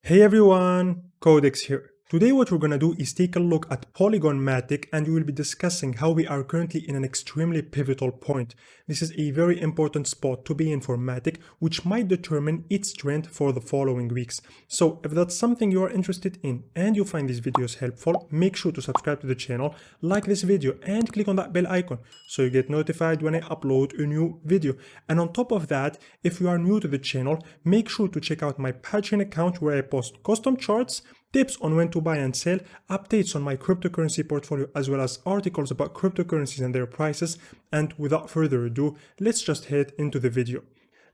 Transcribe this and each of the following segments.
Hey everyone, Codex here. Today what we're gonna do is take a look at Polygon Matic and we will be discussing how we are currently in an extremely pivotal point. This is a very important spot to be in for Matic, which might determine its trend for the following weeks. So if that's something you are interested in and you find these videos helpful, make sure to subscribe to the channel, like this video and click on that bell icon so you get notified when I upload a new video. And on top of that, if you are new to the channel, make sure to check out my Patreon account where I post custom charts, tips on when to buy and sell, updates on my cryptocurrency portfolio, as well as articles about cryptocurrencies and their prices. And without further ado, let's just head into the video.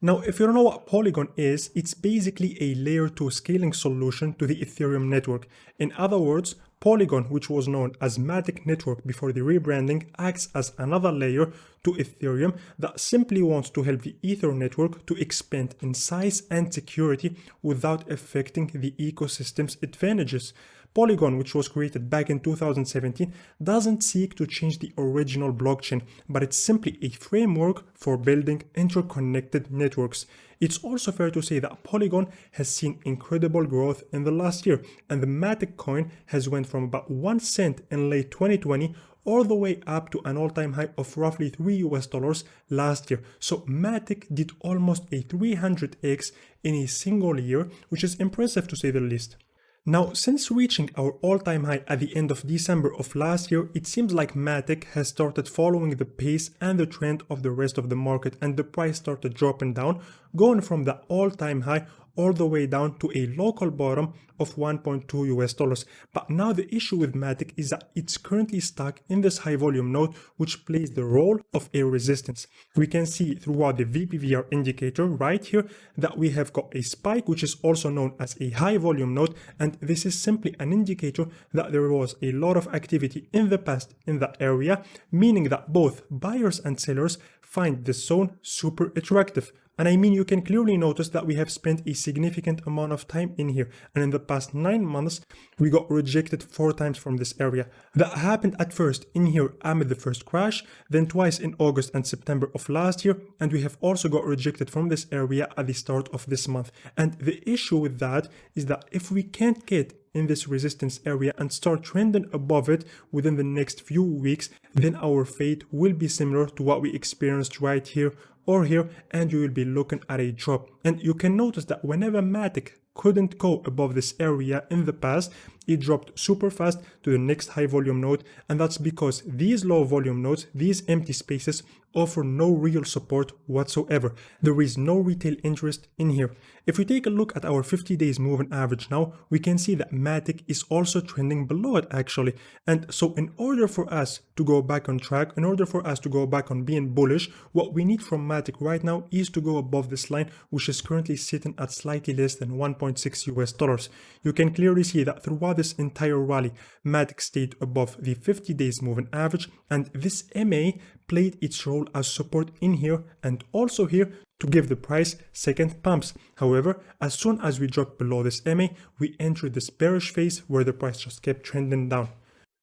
Now, if you don't know what Polygon is, it's basically a layer 2 scaling solution to the Ethereum network. In other words, Polygon, which was known as Matic Network before the rebranding, acts as another layer to Ethereum that simply wants to help the Ether network to expand in size and security without affecting the ecosystem's advantages. Polygon, which was created back in 2017, doesn't seek to change the original blockchain, but it's simply a framework for building interconnected networks. It's also fair to say that Polygon has seen incredible growth in the last year, and the Matic coin has went from about 1 cent in late 2020 all the way up to an all-time high of roughly $3 last year. So Matic did almost a 300x in a single year, which is impressive to say the least. Now, since reaching our all-time high at the end of December of last year, it seems like Matic has started following the pace and the trend of the rest of the market, and the price started dropping down, going from the all-time high all the way down to a local bottom of $1.2. But now the issue with Matic is that it's currently stuck in this high volume node, which plays the role of a resistance. We can see throughout the VPVR indicator right here that we have got a spike, which is also known as a high volume node, and this is simply an indicator that there was a lot of activity in the past in that area, meaning that both buyers and sellers find this zone super attractive. And I mean, you can clearly notice that we have spent a significant amount of time in here. And in the past 9 months, we got rejected 4 times from this area. That happened at first in here amid the first crash, then twice in August and September of last year. And we have also got rejected from this area at the start of this month. And the issue with that is that if we can't get in this resistance area and start trending above it within the next few weeks, then our fate will be similar to what we experienced right here or here, and you will be looking at a drop. And you can notice that whenever Matic couldn't go above this area in the past, it dropped super fast to the next high volume node, and that's because these low volume nodes, these empty spaces, offer no real support whatsoever. There is no retail interest in here. If we take a look at our 50 days moving average now, we can see that Matic is also trending below it actually. And so in order for us to go back on track, in order for us to go back on being bullish, what we need from Matic right now is to go above this line, which is currently sitting at slightly less than $1.6. You can clearly see that throughout this entire rally, Matic stayed above the 50 days moving average, and this MA played its role as support in here and also here to give the price second pumps. However, as soon as we dropped below this MA, we entered this bearish phase where the price just kept trending down.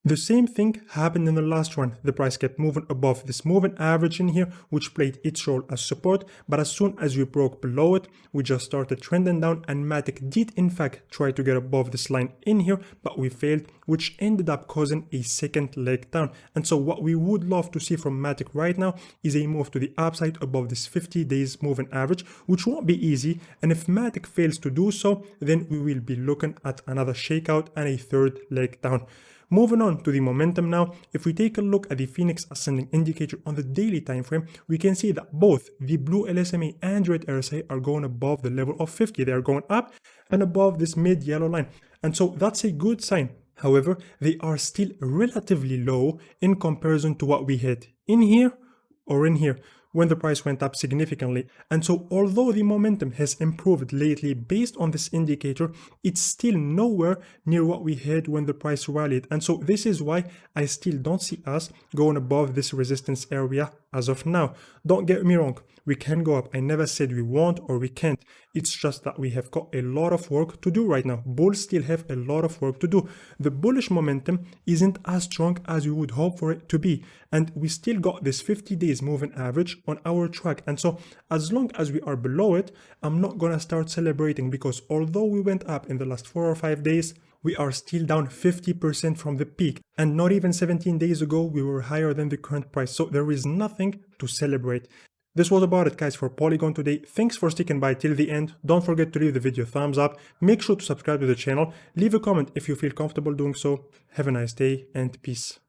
The same thing happened in the last run. The price kept moving above this moving average in here, which played its role as support, but as soon as we broke below it, we just started trending down, and Matic did in fact try to get above this line in here, but we failed, which ended up causing a second leg down. And so what we would love to see from Matic right now is a move to the upside above this 50 days moving average, which won't be easy, and if Matic fails to do so, then we will be looking at another shakeout and a third leg down. Moving on to the momentum now, if we take a look at the Phoenix Ascending Indicator on the daily time frame, we can see that both the blue LSMA and red RSI are going above the level of 50. They are going up and above this mid-yellow line. And so that's a good sign. However, they are still relatively low in comparison to what we had in here or in here when the price went up significantly. And so although the momentum has improved lately based on this indicator, it's still nowhere near what we had when the price rallied. And so this is why I still don't see us going above this resistance area as of now. Don't get me wrong, we can go up. I never said we won't or we can't. It's just that we have got a lot of work to do right now. Bulls still have a lot of work to do. The bullish momentum isn't as strong as we would hope for it to be. And we still got this 50 days moving average on our track. And so as long as we are below it, I'm not gonna start celebrating, because although we went up in the last 4 or 5 days, we are still down 50% from the peak. And not even 17 days ago, we were higher than the current price. So there is nothing to celebrate. This was about it, guys, for Polygon today. Thanks for sticking by till the end. Don't forget to leave the video a thumbs up. Make sure to subscribe to the channel. Leave a comment if you feel comfortable doing so. Have a nice day and peace.